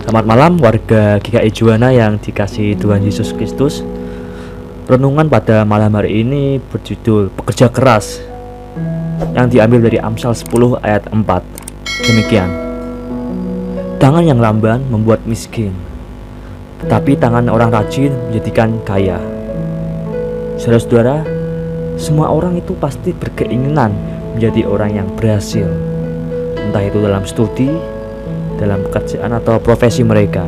Selamat malam warga GKI Juwana yang dikasihi Tuhan Yesus Kristus. Renungan pada malam hari ini berjudul Pekerja Keras, yang diambil dari Amsal 10 ayat 4. Demikian: tangan yang lamban membuat miskin, tetapi tangan orang rajin menjadikan kaya. Saudara-saudara, semua orang itu pasti berkeinginan menjadi orang yang berhasil, entah itu dalam studi, dalam pekerjaan atau profesi mereka.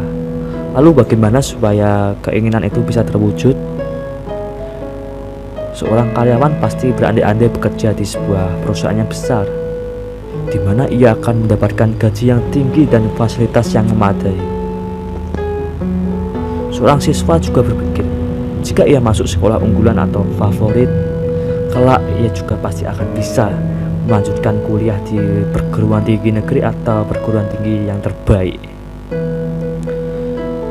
Lalu bagaimana supaya keinginan itu bisa terwujud? Seorang karyawan pasti berandai-andai bekerja di sebuah perusahaan yang besar, di mana ia akan mendapatkan gaji yang tinggi dan fasilitas yang memadai. Seorang siswa juga berpikir, jika ia masuk sekolah unggulan atau favorit, kelak ia juga pasti akan bisa melanjutkan kuliah di perguruan tinggi negeri atau perguruan tinggi yang terbaik.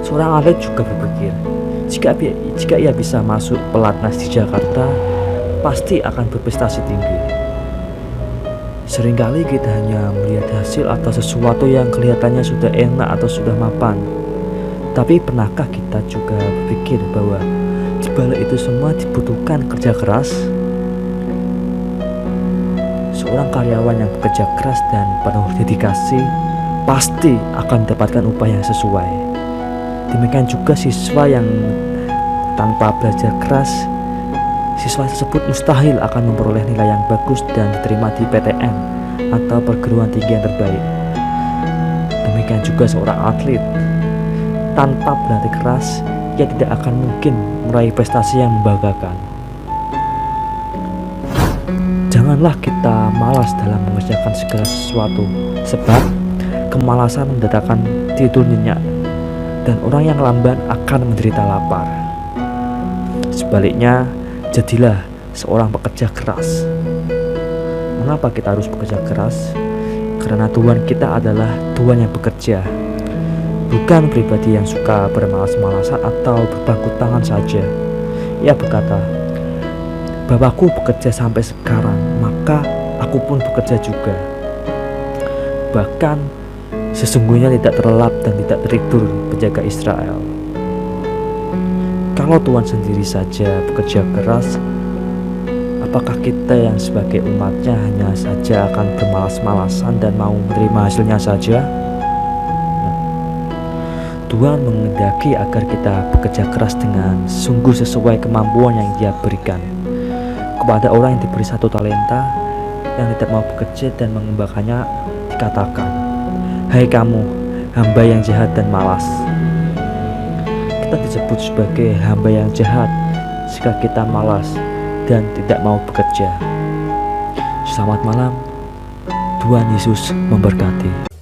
Seorang atlet juga berpikir, jika ia bisa masuk pelatnas di Jakarta, pasti akan berprestasi tinggi. Seringkali kita hanya melihat hasil atau sesuatu yang kelihatannya sudah enak atau sudah mapan. Tapi pernahkah kita juga berpikir bahwa di balik itu semua dibutuhkan kerja keras? Seorang karyawan yang bekerja keras dan penuh dedikasi pasti akan mendapatkan upah yang sesuai. Demikian juga siswa yang tanpa belajar keras, siswa tersebut mustahil akan memperoleh nilai yang bagus dan diterima di PTN atau perguruan tinggi yang terbaik. Demikian juga seorang atlet, tanpa berlatih keras, ia tidak akan mungkin meraih prestasi yang membanggakan. Janganlah kita malas dalam mengerjakan segala sesuatu, sebab kemalasan mendatangkan tidur nyenyak, dan orang yang lamban akan menderita lapar. Sebaliknya, jadilah seorang pekerja keras. Mengapa kita harus bekerja keras? Karena Tuhan kita adalah Tuhan yang bekerja, bukan pribadi yang suka bermalas-malasan atau berpangku tangan saja. Ia berkata, Bapakku bekerja sampai sekarang, maka aku pun bekerja juga. Bahkan sesungguhnya tidak terlelap dan tidak tidur penjaga Israel. Kalau Tuhan sendiri saja bekerja keras, apakah kita yang sebagai umatnya hanya saja akan bermalas-malasan dan mau menerima hasilnya saja? Tuhan menghendaki agar kita bekerja keras dengan sungguh sesuai kemampuan yang Dia berikan. Kepada orang yang diberi satu talenta, yang tidak mau bekerja dan mengembangkannya, dikatakan, "Hai kamu, hamba yang jahat dan malas." Kita disebut sebagai hamba yang jahat jika kita malas dan tidak mau bekerja. Selamat malam, Tuhan Yesus memberkati.